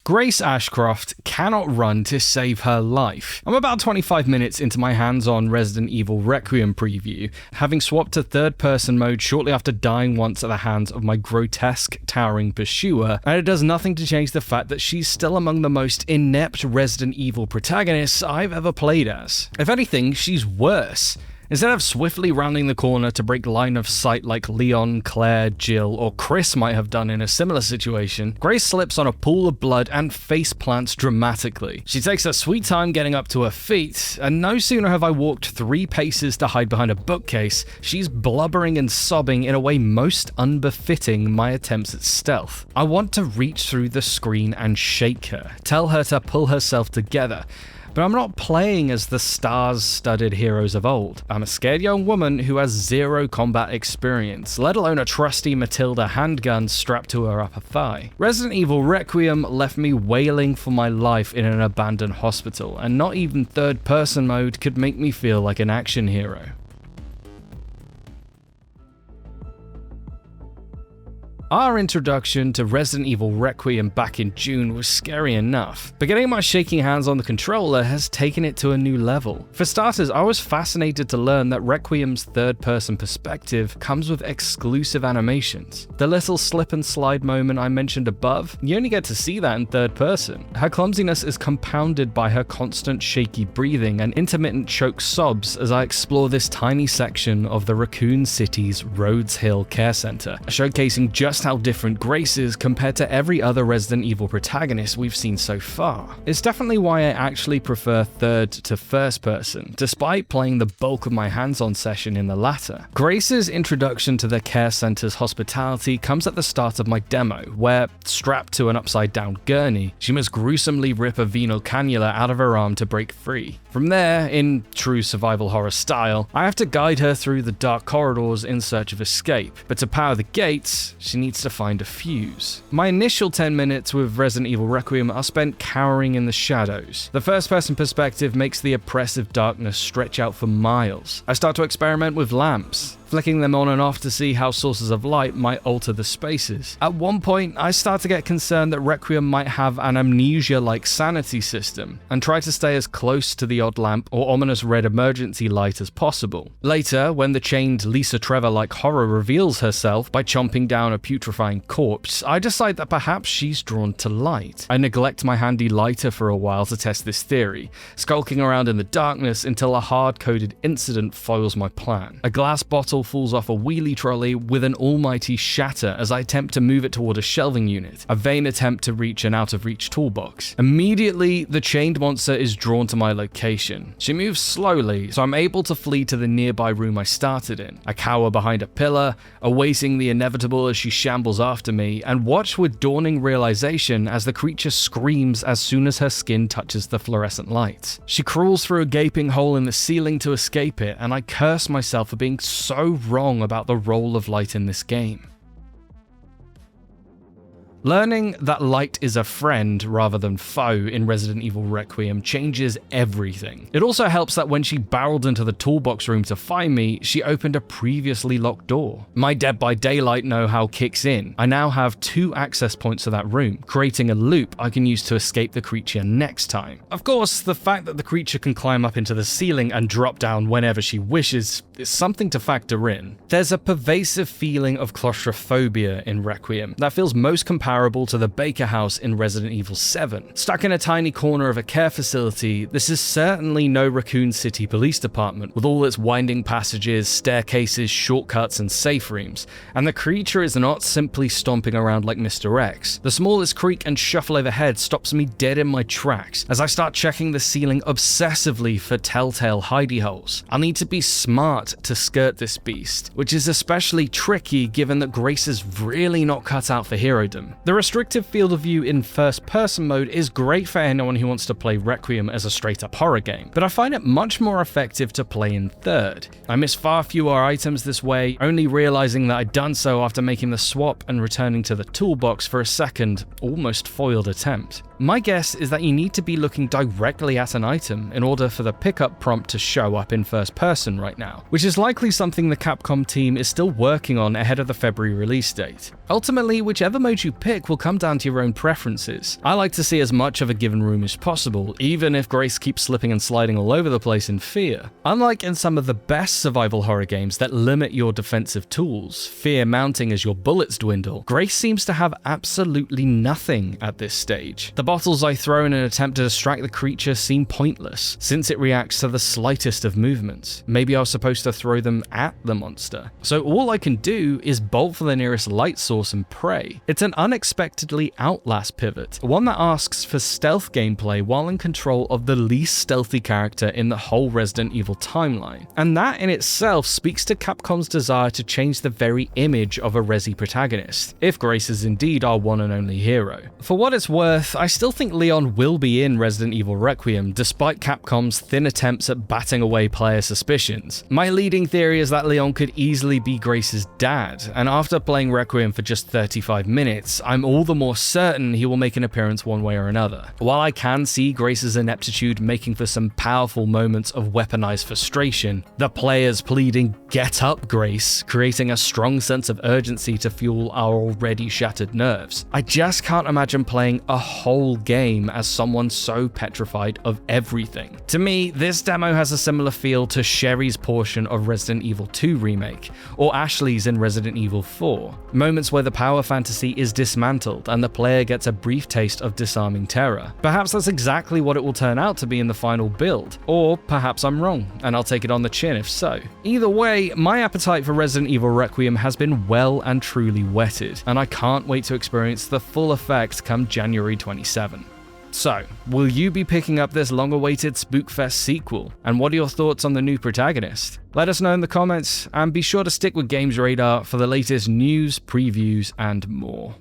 Grace Ashcroft cannot run to save her life. I'm about 25 minutes into my hands-on Resident Evil Requiem preview, having swapped to third-person mode shortly after dying once at the hands of my grotesque, towering pursuer, and it does nothing to change the fact that she's still among the most inept Resident Evil protagonists I've ever played as. If anything, she's worse. Instead of swiftly rounding the corner to break line of sight like Leon, Claire, Jill, or Chris might have done in a similar situation, Grace slips on a pool of blood and face plants dramatically. She takes her sweet time getting up to her feet, and no sooner have I walked 3 paces to hide behind a bookcase, she's blubbering and sobbing in a way most unbefitting my attempts at stealth. I want to reach through the screen and shake her, tell her to pull herself together. But I'm not playing as the stars-studded heroes of old. I'm a scared young woman who has 0 combat experience, let alone a trusty Matilda handgun strapped to her upper thigh. Resident Evil Requiem left me wailing for my life in an abandoned hospital, and not even third-person mode could make me feel like an action hero. Our introduction to Resident Evil Requiem back in June was scary enough, but getting my shaking hands on the controller has taken it to a new level. For starters, I was fascinated to learn that Requiem's third-person perspective comes with exclusive animations. The little slip and slide moment I mentioned above, you only get to see that in third person. Her clumsiness is compounded by her constant shaky breathing and intermittent choke sobs as I explore this tiny section of the Raccoon City's Rhodes Hill Care Center, showcasing just how different Grace is compared to every other Resident Evil protagonist we've seen so far. It's definitely why I actually prefer third to first person, despite playing the bulk of my hands-on session in the latter. Grace's introduction to the care center's hospitality comes at the start of my demo, where, strapped to an upside-down gurney, she must gruesomely rip a venal cannula out of her arm to break free. From there, in true survival horror style, I have to guide her through the dark corridors in search of escape, but to power the gates, she needs to find a fuse. My initial 10 minutes with Resident Evil Requiem are spent cowering in the shadows. The first-person perspective makes the oppressive darkness stretch out for miles. I start to experiment with lamps, flicking them on and off to see how sources of light might alter the spaces. At one point, I start to get concerned that Requiem might have an amnesia-like sanity system, and try to stay as close to the odd lamp or ominous red emergency light as possible. Later, when the chained Lisa Trevor-like horror reveals herself by chomping down a putrefying corpse, I decide that perhaps she's drawn to light. I neglect my handy lighter for a while to test this theory, skulking around in the darkness until a hard-coded incident foils my plan. A glass bottle falls off a wheelie trolley with an almighty shatter as I attempt to move it toward a shelving unit, a vain attempt to reach an out-of-reach toolbox. Immediately, the chained monster is drawn to my location. She moves slowly, so I'm able to flee to the nearby room I started in. I cower behind a pillar, awaiting the inevitable as she shambles after me, and watch with dawning realization as the creature screams as soon as her skin touches the fluorescent lights. She crawls through a gaping hole in the ceiling to escape it, and I curse myself for being so wrong about the role of light in this game. Learning that light is a friend rather than foe in Resident Evil Requiem changes everything. It also helps that when she barreled into the toolbox room to find me, she opened a previously locked door. My Dead by Daylight know-how kicks in. I now have 2 access points to that room, creating a loop I can use to escape the creature next time. Of course, the fact that the creature can climb up into the ceiling and drop down whenever she wishes is something to factor in. There's a pervasive feeling of claustrophobia in Requiem that feels most comparable to the Baker House in Resident Evil 7. Stuck in a tiny corner of a care facility, this is certainly no Raccoon City Police Department, with all its winding passages, staircases, shortcuts, and safe rooms, and the creature is not simply stomping around like Mr. X. The smallest creak and shuffle overhead stops me dead in my tracks as I start checking the ceiling obsessively for telltale hidey holes. I'll need to be smart to skirt this beast, which is especially tricky given that Grace is really not cut out for herodom. The restrictive field of view in first-person mode is great for anyone who wants to play Requiem as a straight-up horror game, but I find it much more effective to play in third. I miss far fewer items this way, only realizing that I'd done so after making the swap and returning to the toolbox for a second, almost foiled attempt. My guess is that you need to be looking directly at an item in order for the pickup prompt to show up in first person right now, which is likely something the Capcom team is still working on ahead of the February release date. Ultimately, whichever mode you pick will come down to your own preferences. I like to see as much of a given room as possible, even if Grace keeps slipping and sliding all over the place in fear. Unlike in some of the best survival horror games that limit your defensive tools, fear mounting as your bullets dwindle, Grace seems to have absolutely nothing at this stage. The bottles I throw in an attempt to distract the creature seem pointless, since it reacts to the slightest of movements. Maybe I was supposed to throw them at the monster. So all I can do is bolt for the nearest light source and pray. It's an unexpectedly Outlast pivot, one that asks for stealth gameplay while in control of the least stealthy character in the whole Resident Evil timeline. And that in itself speaks to Capcom's desire to change the very image of a Resi protagonist, if Grace is indeed our one and only hero. For what it's worth, I still think Leon will be in Resident Evil Requiem, despite Capcom's thin attempts at batting away player suspicions. My leading theory is that Leon could easily be Grace's dad, and after playing Requiem for just 35 minutes, I'm all the more certain he will make an appearance one way or another. While I can see Grace's ineptitude making for some powerful moments of weaponized frustration, the players pleading "Get up, Grace," creating a strong sense of urgency to fuel our already shattered nerves. I just can't imagine playing a whole game as someone so petrified of everything. To me, this demo has a similar feel to Sherry's portion of Resident Evil 2 Remake, or Ashley's in Resident Evil 4. Moments where the power fantasy is dismantled and the player gets a brief taste of disarming terror. Perhaps that's exactly what it will turn out to be in the final build, or perhaps I'm wrong, and I'll take it on the chin if so. Either way, my appetite for Resident Evil Requiem has been well and truly whetted, and I can't wait to experience the full effect come January 27. So, will you be picking up this long-awaited Spookfest sequel? And what are your thoughts on the new protagonist? Let us know in the comments, and be sure to stick with GamesRadar for the latest news, previews, and more.